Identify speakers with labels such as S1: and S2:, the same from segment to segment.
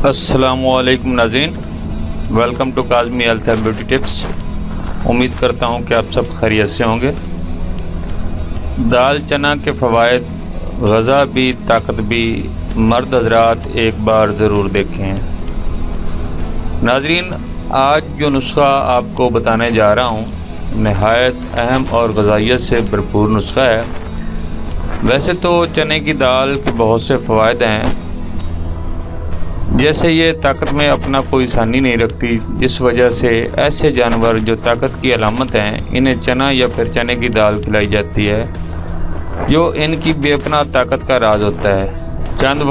S1: अस्सलामु अलैकुम नाज़रीन, welcome to Kazmi health and beauty tips. उम्मीद करता हूँ कि आप सब खैरियत से होंगे। दाल चना के फ़वाइद, ग़ज़ा भी ताकत भी, मर्द हज़रात एक बार ज़रूर देखें। नाज़रीन, आज जो नुस्खा आपको बताने जा रहा हूँ नहायत अहम और ग़ज़ाइयत से भरपूर नुस्खा है। वैसे तो चने की दाल के बहुत से फ़वाइद हैं, जैसे ये ताकत में अपना कोई सानी नहीं रखती, जिस वजह से ऐसे जानवर जो ताकत की अलामत हैं इन्हें चना या फिर चने की दाल खिलाई जाती है, जो इनकी बेपनाह ताकत का राज होता है। चंद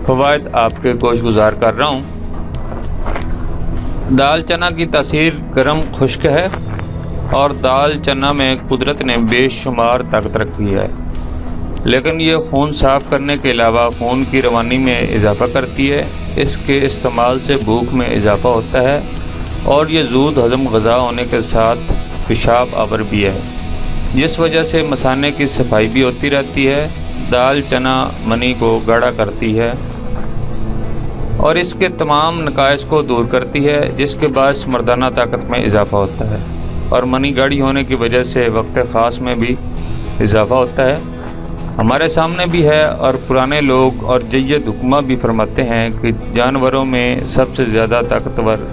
S1: फ़वाइद आपके गोश गुजार कर रहा हूँ। दाल चना की तासीर गर्म खुश्क है और दाल चना में कुदरत ने बेशुमार ताकत रखी है, लेकिन ये खून साफ़ करने के अलावा खून की रवानी में इजाफ़ा करती है। इसके इस्तेमाल से भूख में इजाफ़ा होता है और ये ज़ूद हज़म ग़ज़ा होने के साथ पेशाब आवर भी है, जिस वजह से मसाने की सफाई भी होती रहती है। दाल चना मनी को गाढ़ा करती है और इसके तमाम नकाइस को दूर करती है, जिसके बाद मर्दाना ताकत में इजाफ़ा होता है और मनी गाढ़ी होने की वजह से वक्त ख़ास में भी इजाफ़ा होता है। हमारे सामने भी है और पुराने लोग और जय्यद हुक्मा भी फरमाते हैं कि जानवरों में सबसे ज़्यादा ताकतवर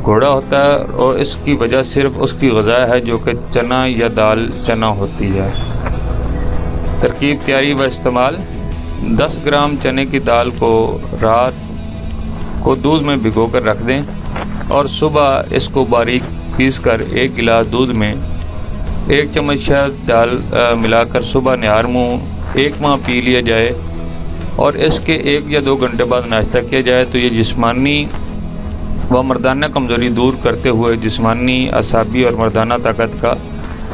S1: घोड़ा होता है और इसकी वजह सिर्फ उसकी ग़ज़ा है, जो कि चना या दाल चना होती है। तरकीब, तैयारी व इस्तेमाल। 10 ग्राम चने की दाल को रात को दूध में भिगो कर रख दें और सुबह इसको बारीक पीस कर 1 गिलास दूध में 1 चम्मच शहद डाल मिलाकर सुबह निहार मुँह 1 माह पी लिया जाए और इसके 1 या 2 घंटे बाद नाश्ता किया जाए तो ये जिस्मानी व मर्दाना कमज़ोरी दूर करते हुए जिस्मानी, असाबी और मर्दाना ताकत का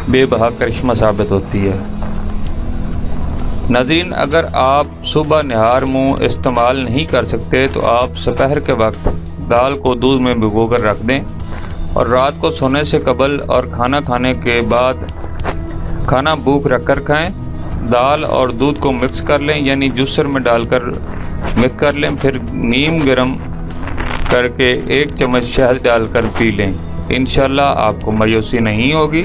S1: बेबहा करिश्मा साबित होती है। नाज़रीन, अगर आप सुबह निहार मुँह इस्तेमाल नहीं कर सकते तो आप दोपहर के वक्त दाल को दूध में भिगो कर रख दें और रात को सोने से कबल और खाना खाने के बाद खाना भूख रख कर खाएँ। दाल और दूध को मिक्स कर लें, यानी जूसर में डालकर मिक्स कर लें, फिर नीम गरम करके 1 चम्मच शहद डालकर पी लें। इंशाल्लाह आपको मायूसी नहीं होगी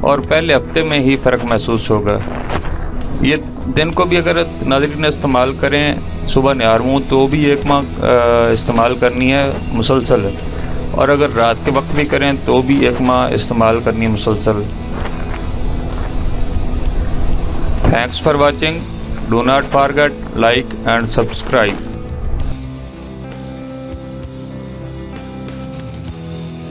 S1: और पहले हफ्ते में ही फ़र्क महसूस होगा। ये दिन को भी अगर नाज़रीन इस्तेमाल करें सुबह निहार मुँह तो भी 1 माह इस्तेमाल करनी है मुसलसल, और अगर रात के वक्त भी करें तो भी 1 माह इस्तेमाल करनी है मुसलसल। Thanks for watching. Do not forget like and subscribe.